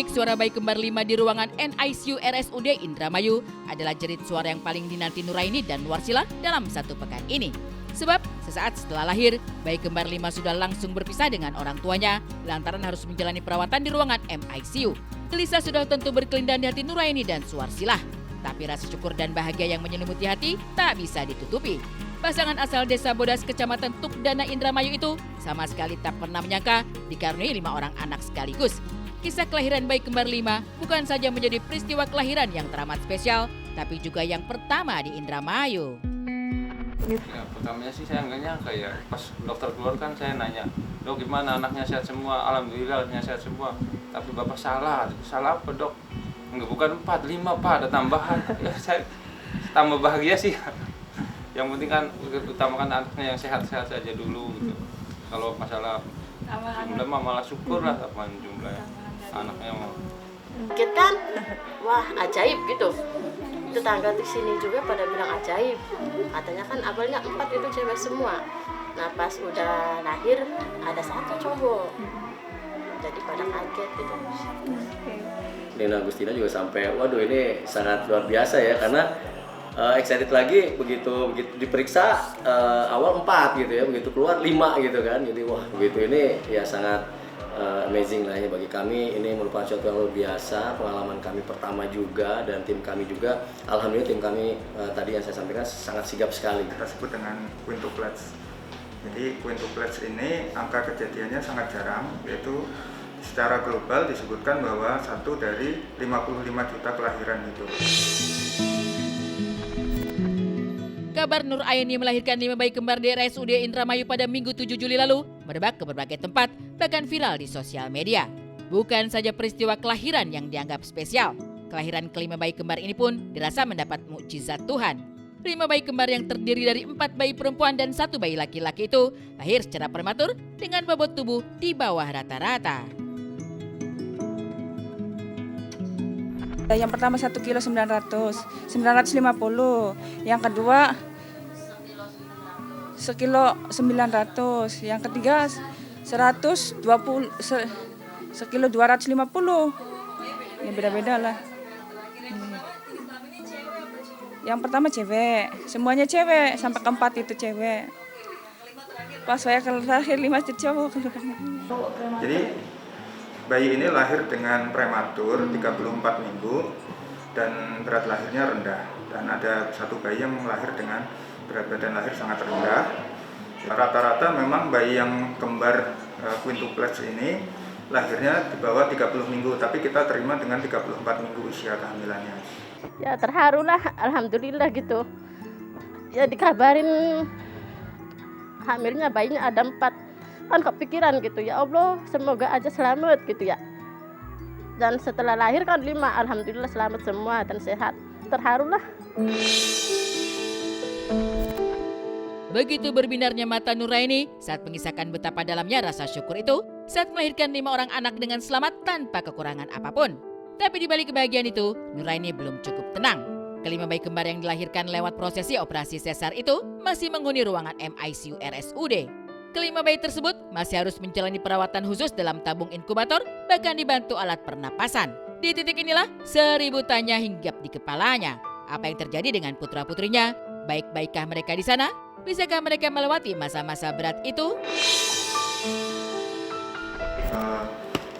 Detik suara bayi kembar 5 di ruangan NICU RSUD Indramayu adalah jerit suara yang paling dinanti Nuraini dan Nuarsila dalam satu pekan ini. Sebab sesaat setelah lahir, bayi kembar 5 sudah langsung berpisah dengan orang tuanya lantaran harus menjalani perawatan di ruangan MICU. Gelisah sudah tentu berkelindahan di hati Nuraini dan Suarsilah. Tapi rasa syukur dan bahagia yang menyelimuti hati tak bisa ditutupi. Pasangan asal Desa Bodas, Kecamatan Tukdana, Indramayu itu sama sekali tak pernah menyangka dikaruniai 5 orang anak sekaligus. Kisah kelahiran bayi kembar 5 bukan saja menjadi peristiwa kelahiran yang teramat spesial, tapi juga yang pertama di Indramayu. Ya, pertamanya sih saya nggak nyangka ya. Pas dokter keluar kan saya nanya, "Dok, gimana anaknya sehat semua?" "Alhamdulillah anaknya sehat semua." "Tapi Bapak salah." "Salah apa, Dok?" "Enggak, bukan 4, 5 Pak, ada tambahan." Ya, saya tambah bahagia sih. Yang penting kan utamakan anaknya yang sehat-sehat saja dulu gitu. Kalau masalah jumlah mah malah syukur lah sama jumlah anaknya mah. Kita wah ajaib gitu. Tetangga di sini juga pada bilang ajaib. Katanya kan awalnya 4 itu cewek semua. Nah pas udah lahir ada 1 cowok. Jadi pada kaget gitu. Nina Agustina juga sampai, waduh ini sangat luar biasa ya, karena excited lagi begitu diperiksa awal 4 gitu ya, begitu keluar 5 gitu kan. Jadi wah begitu ini ya sangat amazing lah ya bagi kami. Ini merupakan sesuatu yang luar biasa, pengalaman kami pertama juga, dan tim kami juga, alhamdulillah tim kami tadi yang saya sampaikan sangat sigap sekali. Kita sebut dengan quintuplets. Jadi quintuplets ini angka kejadiannya sangat jarang, yaitu secara global disebutkan bahwa 1 dari 55 juta kelahiran hidup. Kabar Nur Aini melahirkan 5 bayi kembar di RSUD Indramayu pada Minggu 7 Juli lalu merebak ke berbagai tempat, bahkan viral di sosial media. Bukan saja peristiwa kelahiran yang dianggap spesial, kelahiran kelima bayi kembar ini pun dirasa mendapat mukjizat Tuhan. 5 bayi kembar yang terdiri dari 4 bayi perempuan dan 1 bayi laki-laki itu lahir secara prematur dengan bobot tubuh di bawah rata-rata. Yang pertama 1 kilo 950, yang kedua 1 kilo 900, yang ketiga 120, 1 kilo 250, ya beda-beda lah. Yang pertama cewek, semuanya cewek, sampai keempat itu cewek. Pas saya lahir 5 itu cowok. Jadi bayi ini lahir dengan prematur 34 minggu dan berat lahirnya rendah. Dan ada 1 bayi yang lahir dengan berat badan lahir sangat rendah. Rata-rata memang bayi yang kembar quintuplets ini lahirnya di bawah 30 minggu, tapi kita terima dengan 34 minggu usia kehamilannya. Ya terharu lah, alhamdulillah gitu. Ya dikabarin hamilnya bayinya ada 4. Kan kepikiran gitu, ya Allah semoga aja selamat gitu ya. Dan setelah lahir kan 5, alhamdulillah selamat semua dan sehat. Terharu lah. Begitu berbinarnya mata Nuraini saat mengisahkan betapa dalamnya rasa syukur itu saat melahirkan 5 orang anak dengan selamat tanpa kekurangan apapun. Tapi di balik kebahagiaan itu, Nuraini belum cukup tenang. Kelima bayi kembar yang dilahirkan lewat prosesi operasi sesar itu masih menghuni ruangan MICU RSUD. Kelima bayi tersebut masih harus menjalani perawatan khusus dalam tabung inkubator, bahkan dibantu alat pernapasan. Di titik inilah 1000 tanya hinggap di kepalanya. Apa yang terjadi dengan putra-putrinya? Baik-baikkah mereka di sana? Bisakah mereka melewati masa-masa berat itu?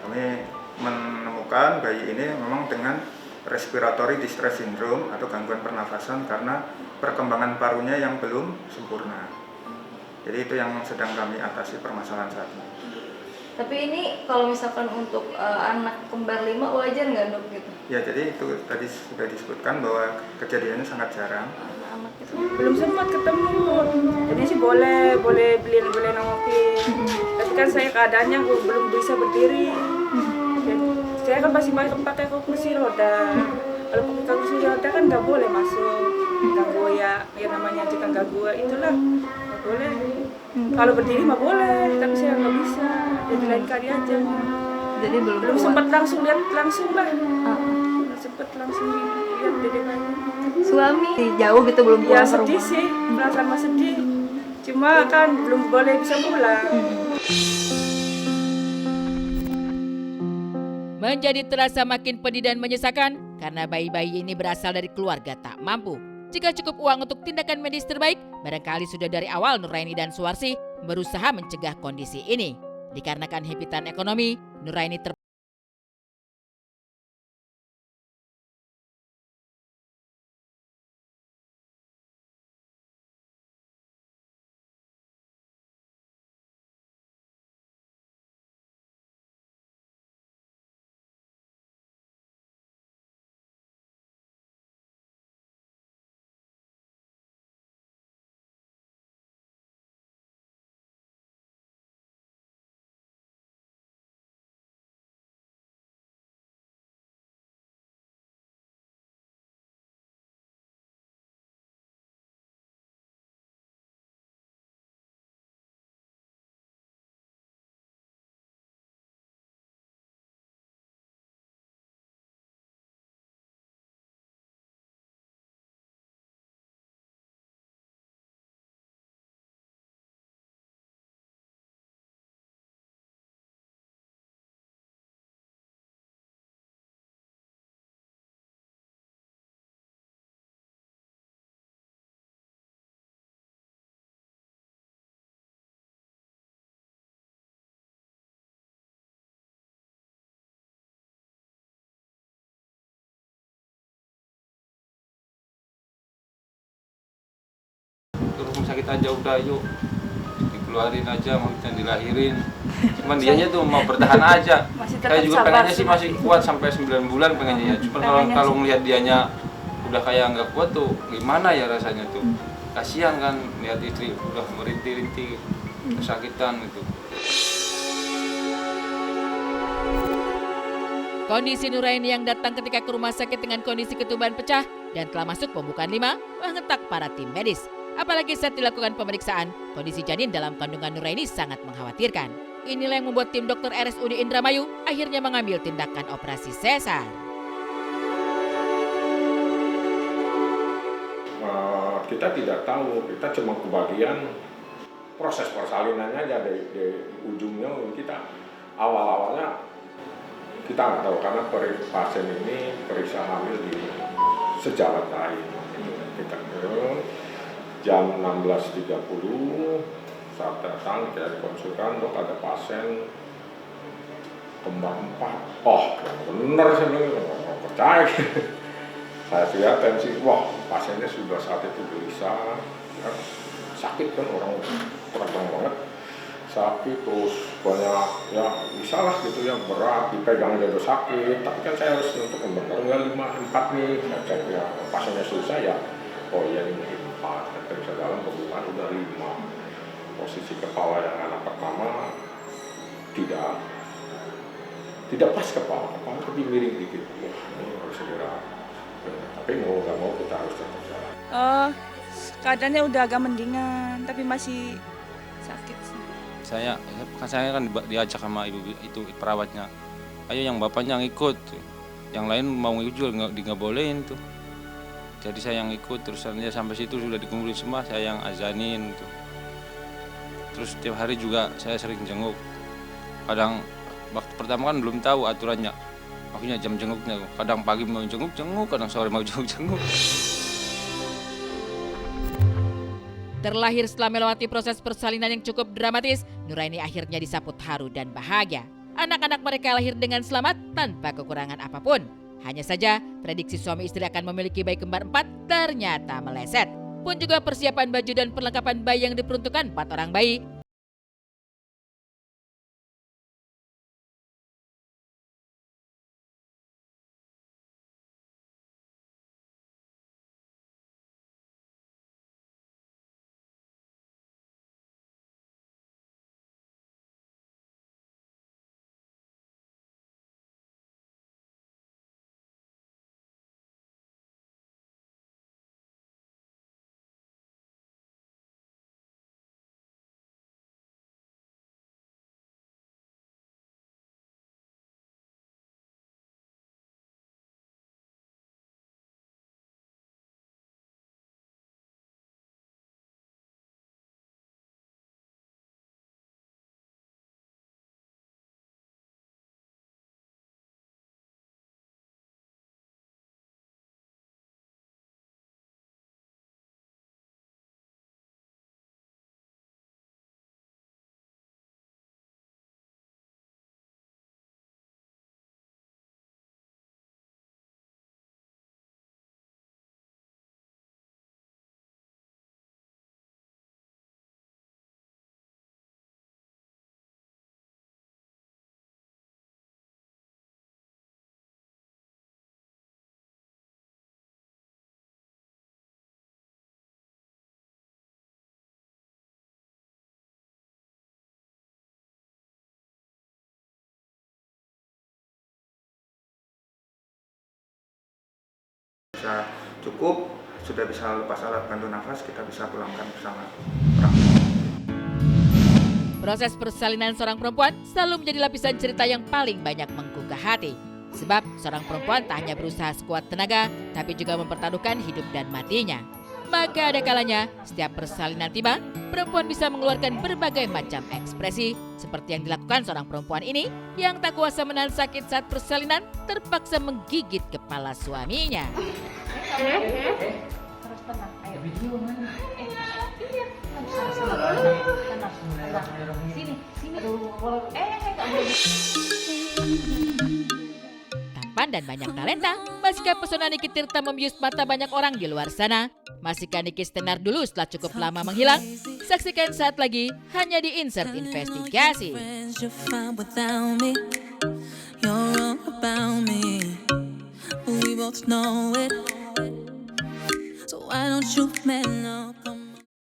Kami menemukan bayi ini memang dengan respiratory distress syndrome atau gangguan pernafasan karena perkembangan parunya yang belum sempurna. Jadi itu yang sedang kami atasi permasalahan saat ini. Tapi ini kalau misalkan untuk anak kembar 5 wajar nggak dok gitu? Ya jadi itu tadi sudah disebutkan bahwa kejadiannya sangat jarang. Belum sempat ketemu. Jadi sih boleh beli nengokin. Tapi kan saya keadaannya belum bisa berdiri. Jadi, saya kan masih pakai kursi roda. Kalau pakai kursi roda kan nggak boleh masuk. Ganggu ya namanya aja kan ganggu itulah. Nggak boleh. Kalau berdiri mah boleh, tapi saya nggak bisa. Jadi lain kali aja. Jadi belum sempat langsung lihat langsung lah. Belum sempat langsung lihat dedeknya. Suami jauh gitu belum Ya pulang ke sedih rumah. sih, perasaan mah sedih. Cuma kan belum boleh bisa pulang. menjadi terasa makin pedih dan menyesakan karena bayi-bayi ini berasal dari keluarga tak mampu. Jika cukup uang untuk tindakan medis terbaik, barangkali sudah dari awal Nuraini dan Suwarsi berusaha mencegah kondisi ini. Dikarenakan himpitan ekonomi, Nuraini ke rumah sakit aja udah, yuk dikeluarin aja, maksudnya dilahirin. Cuman dianya tuh mau bertahan aja. Masih tetap Saya juga sabar pengennya sih sih. masih kuat sampai 9 bulan pengennya. Cuman kalau ngelihat dianya udah kayak nggak kuat tuh gimana ya rasanya tuh. Kasihan kan lihat istri udah merintih-rintih kesakitan gitu. Kondisi Nuraini yang datang ketika ke rumah sakit dengan kondisi ketuban pecah dan telah masuk pembukaan 5 menghentak para tim medis. Apalagi saat dilakukan pemeriksaan, kondisi janin dalam kandungan Nuraini sangat mengkhawatirkan. Inilah yang membuat tim dokter RSUD Indramayu akhirnya mengambil tindakan operasi sesar. Kita tidak tahu, kita cuma kebagian proses persalinannya aja di ujungnya. Kita awal-awalnya kita nggak tahu karena pasien ini periksa hamil di sejalan lain. Kita jam 16.30 saat datang kita dikonsulkan, dok ada pasien kembar 4. Oh, yang benar saya bilang, nggak percaya. Saya lihat tensi, wah pasiennya sudah saat itu gelisah, ya, sakit kan orang terbang banget, sakit terus banyak ya bisa lah gitu ya, berat dipegang aja udah sakit, tapi kan saya harus untuk benar nggak 4 nih, saya cek ya pasiennya susah ya, oh iya ini 4, saya periksa dalam pembukaan udah 5, posisi kepala yang anak pertama tidak pas kepala lebih miring dikit, wah ini harus segera. Tapi mau nggak mau kita harus tetap jalan. Oh, keadaannya udah agak mendingan, tapi masih sakit sih. Saya kan diajak sama ibu itu perawatnya, ayo yang bapaknya yang ikut, yang lain mau ikut juga nggak bolehin tuh. Jadi saya yang ikut, terus sampai situ sudah dikumpulin semua, saya yang azanin tuh. Terus setiap hari juga saya sering jenguk. Kadang waktu pertama kan belum tahu aturannya, makanya jam jenguknya. Kadang pagi mau jenguk, kadang sore mau jenguk. Terlahir setelah melewati proses persalinan yang cukup dramatis, Nuraini akhirnya disambut haru dan bahagia. Anak-anak mereka lahir dengan selamat tanpa kekurangan apapun. Hanya saja, prediksi suami istri akan memiliki bayi kembar 4 ternyata meleset. Pun juga persiapan baju dan perlengkapan bayi yang diperuntukkan 4 orang bayi bisa cukup, sudah bisa lepas alat bantu nafas, kita bisa pulangkan bersama orang. Proses persalinan seorang perempuan selalu menjadi lapisan cerita yang paling banyak menggugah hati. Sebab seorang perempuan tak hanya berusaha sekuat tenaga, tapi juga mempertaruhkan hidup dan matinya. Maka ada kalanya setiap persalinan tiba, perempuan bisa mengeluarkan berbagai macam ekspresi seperti yang dilakukan seorang perempuan ini yang tak kuasa menahan sakit saat persalinan terpaksa menggigit kepala suaminya. Tampan dan banyak talenta, masihkah pesona Niki Tirta membius mata banyak orang di luar sana? Masihkah Niki tenar dulu setelah cukup lama menghilang? Saksikan saat lagi hanya di Insert Investigasi. So why don't you man up?